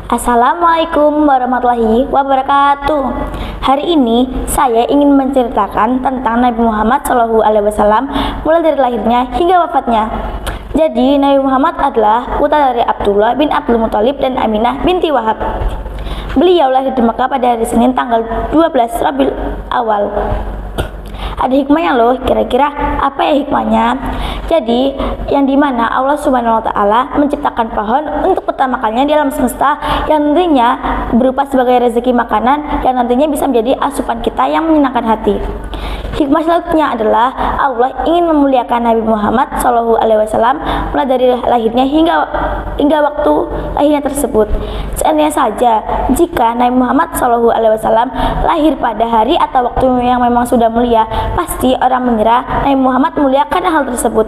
Assalamualaikum warahmatullahi wabarakatuh. Hari ini saya ingin menceritakan tentang Nabi Muhammad SAW mulai dari lahirnya hingga wafatnya. Jadi Nabi Muhammad adalah putra dari Abdullah bin Abdul Muthalib dan Aminah binti Wahab. Beliau lahir di Mekah pada hari Senin tanggal 12 Rabiul Awal. Ada hikmahnya loh, kira-kira apa ya hikmahnya? Jadi, yang dimana Allah Subhanahu wa Ta'ala menciptakan pohon untuk pertama kalinya di alam semesta yang nantinya berupa sebagai rezeki makanan yang nantinya bisa menjadi asupan kita yang menyenangkan hati. Hikmah selanjutnya adalah Allah ingin memuliakan Nabi Muhammad SAW mulai dari lahirnya hingga waktu lahirnya tersebut. Seandainya saja jika Nabi Muhammad SAW lahir pada hari atau waktu yang memang sudah mulia, pasti orang mengira Nabi Muhammad memuliakan hal tersebut.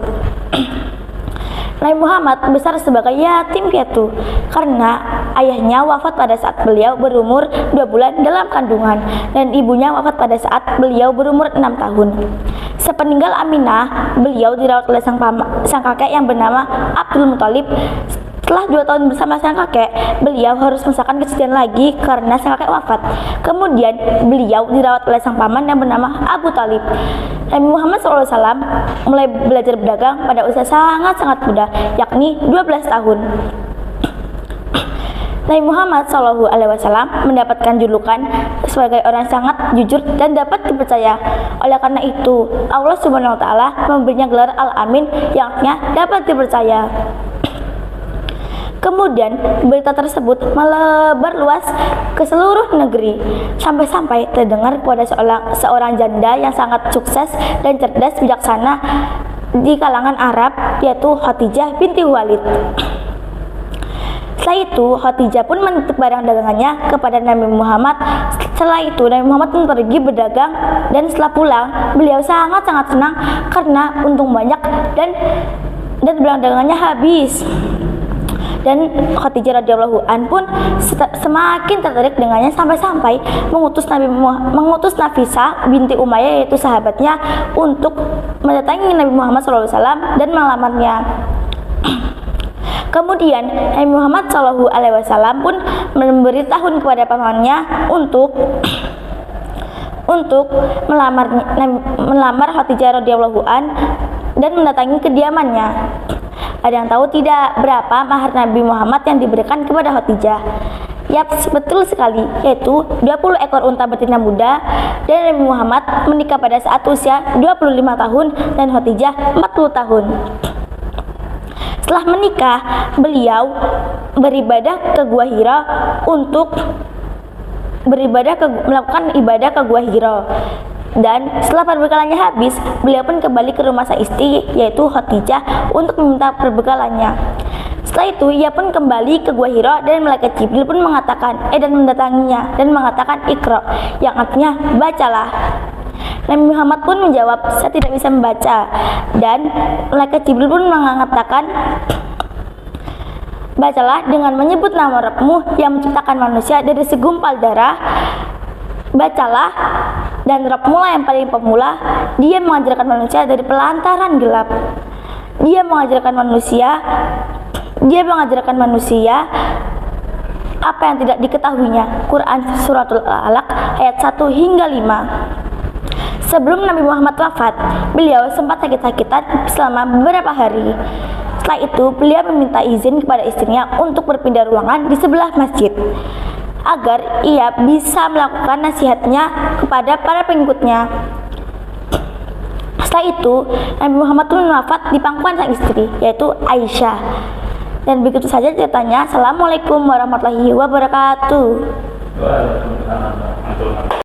Nabi Muhammad besar sebagai yatim piatu karena ayahnya wafat pada saat beliau berumur 2 bulan dalam kandungan dan ibunya wafat pada saat beliau berumur 6 tahun. Sepeninggal Aminah, beliau dirawat oleh sang kakek yang bernama Abdul Muthalib. Setelah 2 tahun bersama sang kakek, beliau harus merasakan kesedihan lagi karena sang kakek wafat. Kemudian beliau dirawat oleh sang paman yang bernama Abu Talib. Nabi Muhammad SAW mulai belajar berdagang pada usia sangat-sangat muda, yakni 12 tahun. Nabi Muhammad SAW mendapatkan julukan sebagai orang sangat jujur dan dapat dipercaya. Oleh karena itu, Allah Subhanahu wa Ta'ala memberinya gelar Al-Amin yang artinya dapat dipercaya. Kemudian berita tersebut melebar luas ke seluruh negeri sampai-sampai terdengar kepada seorang janda yang sangat sukses dan cerdas bijaksana di kalangan Arab, yaitu Khadijah binti Khuwailid. Setelah itu Khadijah pun menitip barang dagangannya kepada Nabi Muhammad. Setelah itu Nabi Muhammad pun pergi berdagang dan setelah pulang beliau sangat-sangat senang karena untung banyak dan barang dagangannya habis. Dan Khadijah radhiyallahu an pun semakin tertarik dengannya sampai-sampai mengutus Nafisah binti Umayyah, yaitu sahabatnya, untuk mendatangi Nabi Muhammad SAW dan melamarnya. Kemudian Nabi Muhammad SAW pun memberitahu kepada pamannya untuk melamar Khadijah radhiyallahu an dan mendatangi kediamannya. Ada yang tahu tidak berapa mahar Nabi Muhammad yang diberikan kepada Khadijah? Yap, betul sekali, yaitu 20 ekor unta betina muda. Dan Nabi Muhammad menikah pada saat usia 25 tahun dan Khadijah 40 tahun. Setelah menikah, beliau beribadah ke Gua Hira untuk melakukan ibadah ke Gua Hira. Dan setelah perbekalannya habis, beliau pun kembali ke rumah sang istri, yaitu Khadijah, untuk meminta perbekalannya. Setelah itu ia pun kembali ke Gua Hira dan malaikat Jibril pun mendatanginya dan mengatakan Iqra, yang artinya bacalah. Nabi Muhammad pun menjawab, saya tidak bisa membaca. Dan malaikat Jibril pun mengatakan, bacalah dengan menyebut nama Rabbmu yang menciptakan manusia dari segumpal darah. Bacalah, dan Rabbmu lah yang paling pemula. Dia mengajarkan manusia dari pelantaran gelap. Dia mengajarkan manusia apa yang tidak diketahuinya. Quran Suratul Alaq ayat 1 hingga 5. Sebelum Nabi Muhammad wafat, beliau sempat sakit-sakitan selama beberapa hari. Setelah itu beliau meminta izin kepada istrinya untuk berpindah ruangan di sebelah masjid agar ia bisa melakukan nasihatnya kepada para pengikutnya. Setelah itu Nabi Muhammad pun wafat di pangkuan sang istri, yaitu Aisyah. Dan begitu saja ceritanya. Assalamualaikum warahmatullahi wabarakatuh.